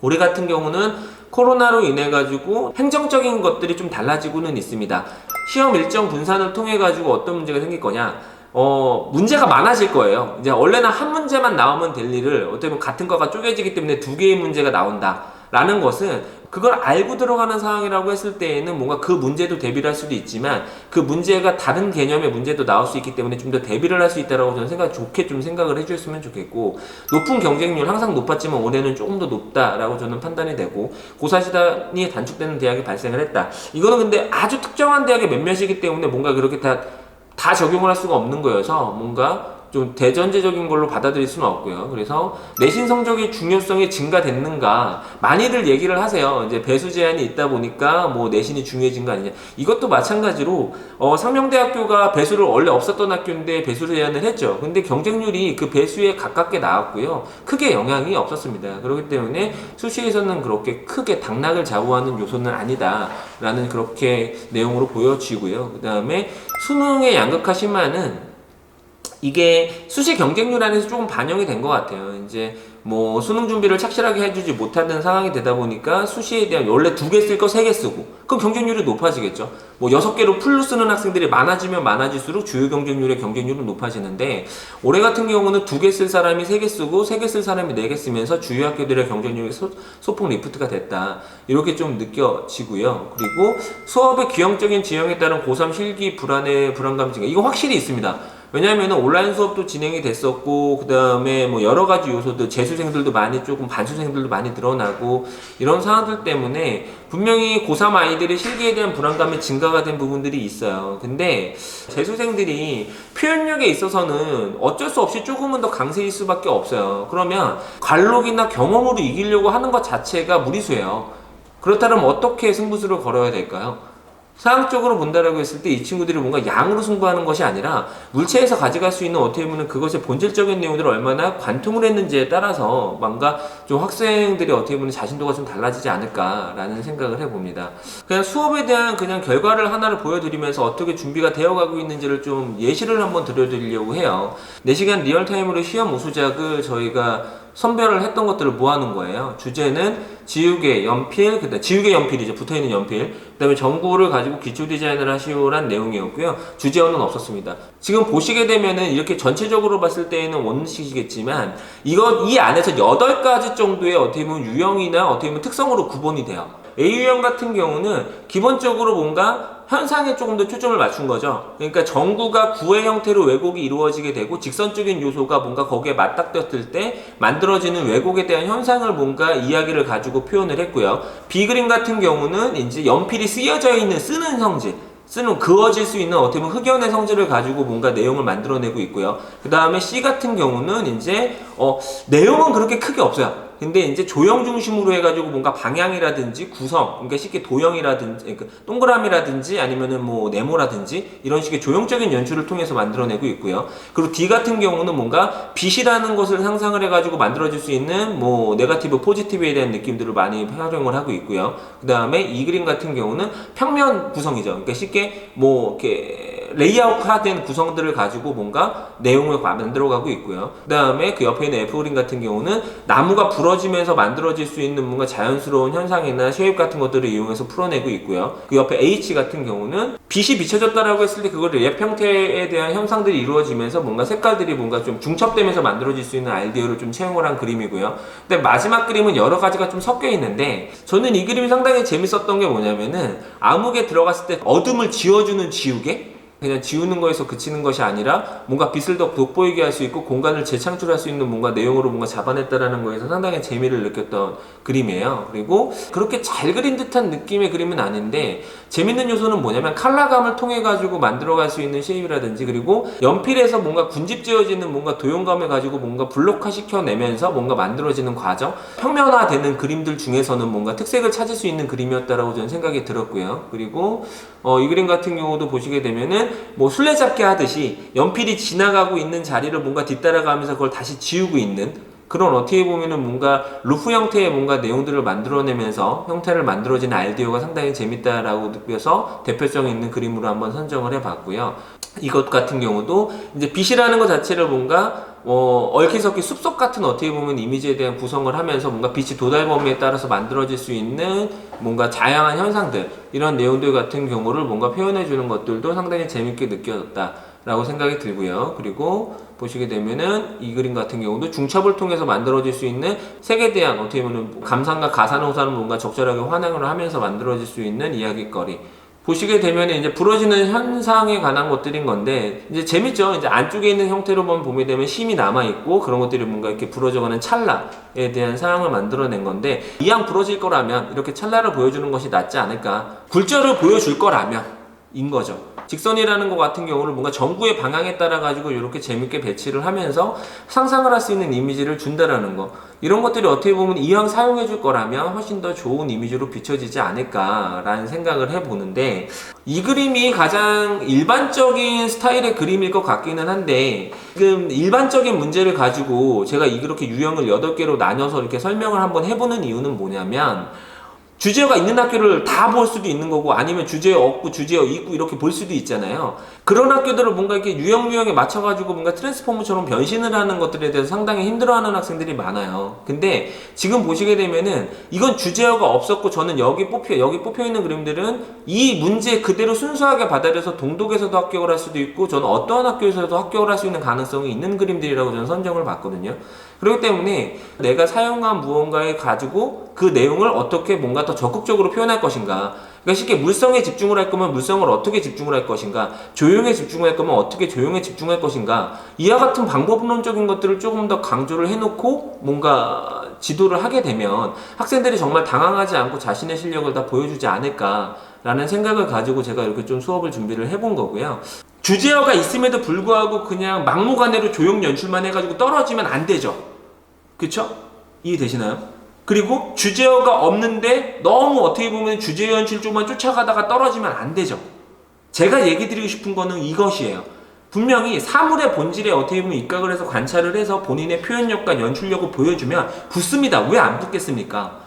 올해 같은 경우는 코로나로 인해 가지고 행정적인 것들이 좀 달라지고는 있습니다. 시험 일정 분산을 통해 가지고 어떤 문제가 생길 거냐? 문제가 많아질 거예요. 이제 원래는 한 문제만 나오면 될 일을 어떻게 보면 같은 거가 쪼개지기 때문에 두 개의 문제가 나온다라는 것은 그걸 알고 들어가는 상황이라고 했을 때에는 뭔가 그 문제도 대비를 할 수도 있지만 그 문제가 다른 개념의 문제도 나올 수 있기 때문에 좀 더 대비를 할 수 있다라고 저는 좋게 좀 생각을 해주셨으면 좋겠고, 높은 경쟁률 항상 높았지만 올해는 조금 더 높다라고 저는 판단이 되고, 고사 시간이 단축되는 대학이 발생을 했다. 이거는 근데 아주 특정한 대학의 몇몇이기 때문에 뭔가 그렇게 다 적용을 할 수가 없는 거여서 뭔가 좀 대전제적인 걸로 받아들일 수는 없고요. 그래서 내신 성적의 중요성이 증가됐는가 많이들 얘기를 하세요. 이제 배수 제한이 있다 보니까 뭐 내신이 중요해진 거 아니냐. 이것도 마찬가지로 상명대학교가 배수를 원래 없었던 학교인데 배수 제한을 했죠. 근데 경쟁률이 그 배수에 가깝게 나왔고요. 크게 영향이 없었습니다. 그렇기 때문에 수시에서는 그렇게 크게 당락을 좌우하는 요소는 아니다라는 그렇게 내용으로 보여지고요. 그 다음에 수능의 양극화심화는 이게 수시 경쟁률 안에서 조금 반영이 된 것 같아요. 이제 뭐 수능 준비를 착실하게 해주지 못하는 상황이 되다 보니까 수시에 대한 원래 2개 쓸 거 3개 쓰고 그럼 경쟁률이 높아지겠죠. 뭐 6개로 풀로 쓰는 학생들이 많아지면 많아질수록 주요 경쟁률의 경쟁률은 높아지는데, 올해 같은 경우는 2개 쓸 사람이 3개 쓰고 3개 쓸 사람이 4개 쓰면서 주요 학교들의 경쟁률이 소폭 리프트가 됐다, 이렇게 좀 느껴지고요. 그리고 수업의 기형적인 지형에 따른 고3 실기 불안감 증가, 이거 확실히 있습니다. 왜냐하면 온라인 수업도 진행이 됐었고, 그 다음에 뭐 여러 가지 요소들, 재수생들도 많이 조금 반수생들도 많이 늘어나고, 이런 상황들 때문에 분명히 고3 아이들의 실기에 대한 불안감이 증가가 된 부분들이 있어요. 근데 재수생들이 표현력에 있어서는 어쩔 수 없이 조금은 더 강세일 수밖에 없어요. 그러면 관록이나 경험으로 이기려고 하는 것 자체가 무리수예요. 그렇다면 어떻게 승부수를 걸어야 될까요? 사학적으로 본다라고 했을 때 이 친구들이 뭔가 양으로 승부하는 것이 아니라 물체에서 가져갈 수 있는 어떻게 보면 그것의 본질적인 내용들을 얼마나 관통을 했는지에 따라서 뭔가 좀 학생들이 어떻게 보면 자신도가 좀 달라지지 않을까라는 생각을 해봅니다. 그냥 수업에 대한 그냥 결과를 하나를 보여드리면서 어떻게 준비가 되어가고 있는지를 좀 예시를 한번 들려드리려고 해요. 4시간 리얼타임으로 시험 우수작을 저희가 선별을 했던 것들을 모아놓은 거예요. 주제는 지우개, 연필, 그다음 지우개 연필이죠. 붙어있는 연필. 그 다음에 전구를 가지고 기초 디자인을 하시오란 내용이었고요. 주제어는 없었습니다. 지금 보시게 되면은 이렇게 전체적으로 봤을 때에는 원칙이겠지만 이 안에서 8가지 정도의 어떻게 보면 유형이나 어떻게 보면 특성으로 구분이 돼요. A유형 같은 경우는 기본적으로 뭔가 현상에 조금 더 초점을 맞춘 거죠. 그러니까 전구가 구의 형태로 왜곡이 이루어지게 되고 직선적인 요소가 뭔가 거기에 맞닥뜨렸을 때 만들어지는 왜곡에 대한 현상을 뭔가 이야기를 가지고 표현을 했고요. B그림 같은 경우는 이제 연필이 쓰여져 있는 쓰는 성질, 그어질 수 있는 어떻게 보면 흑연의 성질을 가지고 뭔가 내용을 만들어내고 있고요. 그 다음에 C 같은 경우는 이제 내용은 그렇게 크게 없어요. 근데 이제 조형 중심으로 해가지고 뭔가 방향이라든지 구성, 그러니까 쉽게 도형이라든지, 그러니까 동그라미라든지 아니면은 뭐 네모라든지 이런 식의 조형적인 연출을 통해서 만들어내고 있고요. 그리고 D 같은 경우는 뭔가 빛이라는 것을 상상을 해가지고 만들어질 수 있는 뭐 네거티브, 포지티브에 대한 느낌들을 많이 활용을 하고 있고요. 그 다음에 이 그림 같은 경우는 평면 구성이죠. 그러니까 쉽게 뭐 이렇게 레이아웃화된 구성들을 가지고 뭔가 내용을 만들어가고 있고요. 그 다음에 그 옆에 있는 F 그림 같은 경우는 나무가 부러지면서 만들어질 수 있는 뭔가 자연스러운 현상이나 쉐입 같은 것들을 이용해서 풀어내고 있고요. 그 옆에 H 같은 경우는 빛이 비춰졌다라고 했을 때 그걸 랩 형태에 대한 형상들이 이루어지면서 뭔가 색깔들이 뭔가 좀 중첩되면서 만들어질 수 있는 아이디어를 좀 채용을 한 그림이고요. 근데 마지막 그림은 여러 가지가 좀 섞여 있는데, 저는 이 그림이 상당히 재밌었던 게 뭐냐면은 암흑에 들어갔을 때 어둠을 지워주는 지우개? 그냥 지우는 거에서 그치는 것이 아니라 뭔가 빛을 더 돋보이게 할 수 있고 공간을 재창출할 수 있는 뭔가 내용으로 뭔가 잡아냈다라는 거에서 상당히 재미를 느꼈던 그림이에요. 그리고 그렇게 잘 그린 듯한 느낌의 그림은 아닌데 재밌는 요소는 뭐냐면 컬러감을 통해 가지고 만들어갈 수 있는 쉐입이라든지, 그리고 연필에서 뭔가 군집지어지는 뭔가 도형감을 가지고 뭔가 블록화 시켜내면서 뭔가 만들어지는 과정, 평면화되는 그림들 중에서는 뭔가 특색을 찾을 수 있는 그림이었다라고 저는 생각이 들었고요. 그리고 이 그림 같은 경우도 보시게 되면은 뭐 술래잡기 하듯이 연필이 지나가고 있는 자리를 뭔가 뒤따라가면서 그걸 다시 지우고 있는 그런 어떻게 보면은 뭔가 루프 형태의 뭔가 내용들을 만들어내면서 형태를 만들어진 아이디어가 상당히 재밌다라고 느껴서 대표성 있는 그림으로 한번 선정을 해봤고요. 이것 같은 경우도 이제 빛이라는 것 자체를 뭔가 얽히섞이 숲속 같은 어떻게 보면 이미지에 대한 구성을 하면서 뭔가 빛이 도달 범위에 따라서 만들어질 수 있는 뭔가 다양한 현상들, 이런 내용들 같은 경우를 뭔가 표현해 주는 것들도 상당히 재밌게 느껴졌다라고 생각이 들고요. 그리고 보시게 되면은 이 그림 같은 경우도 중첩을 통해서 만들어질 수 있는 색에 대한 어떻게 보면 감상과 가사노사는 뭔가 적절하게 환영을 하면서 만들어질 수 있는 이야기거리, 보시게 되면 이제 부러지는 현상에 관한 것들인 건데, 이제 재밌죠. 이제 안쪽에 있는 형태로만 보게 되면 힘이 남아있고, 그런 것들이 뭔가 이렇게 부러져가는 찰나에 대한 상황을 만들어낸 건데, 이왕 부러질 거라면 이렇게 찰나를 보여주는 것이 낫지 않을까. 굴절을 보여줄 거라면 인 거죠. 직선이라는 것 같은 경우를 뭔가 전구의 방향에 따라 가지고 이렇게 재밌게 배치를 하면서 상상을 할 수 있는 이미지를 준다라는 거, 이런 것들이 어떻게 보면 이왕 사용해 줄 거라면 훨씬 더 좋은 이미지로 비춰지지 않을까라는 생각을 해보는데, 이 그림이 가장 일반적인 스타일의 그림일 것 같기는 한데, 지금 일반적인 문제를 가지고 제가 이렇게 유형을 8개로 나눠서 이렇게 설명을 한번 해보는 이유는 뭐냐면, 주제어가 있는 학교를 다 볼 수도 있는 거고, 아니면 주제어 없고 주제어 있고 이렇게 볼 수도 있잖아요. 그런 학교들을 뭔가 이렇게 유형에 맞춰가지고 뭔가 트랜스포머처럼 변신을 하는 것들에 대해서 상당히 힘들어하는 학생들이 많아요. 근데 지금 보시게 되면은 이건 주제어가 없었고, 저는 여기 뽑혀 있는 그림들은 이 문제 그대로 순수하게 받아들여서 동독에서도 합격을 할 수도 있고, 저는 어떠한 학교에서도 합격을 할 수 있는 가능성이 있는 그림들이라고 저는 선정을 봤거든요. 그렇기 때문에 내가 사용한 무언가에 가지고 그 내용을 어떻게 뭔가 더 적극적으로 표현할 것인가, 그러니까 쉽게 물성에 집중을 할 거면 물성을 어떻게 집중을 할 것인가, 조용에 집중을 할 거면 어떻게 조용에 집중할 것인가, 이와 같은 방법론적인 것들을 조금 더 강조를 해놓고 뭔가 지도를 하게 되면 학생들이 정말 당황하지 않고 자신의 실력을 다 보여주지 않을까라는 생각을 가지고 제가 이렇게 좀 수업을 준비를 해본 거고요. 주제어가 있음에도 불구하고 그냥 막무가내로 조용 연출만 해가지고 떨어지면 안 되죠. 그쵸? 이해되시나요? 그리고 주제어가 없는데 너무 어떻게 보면 주제어 연출 쪽만 쫓아가다가 떨어지면 안 되죠. 제가 얘기 드리고 싶은 거는 이것이에요. 분명히 사물의 본질에 어떻게 보면 입각을 해서 관찰을 해서 본인의 표현력과 연출력을 보여주면 붙습니다. 왜 안 붙겠습니까?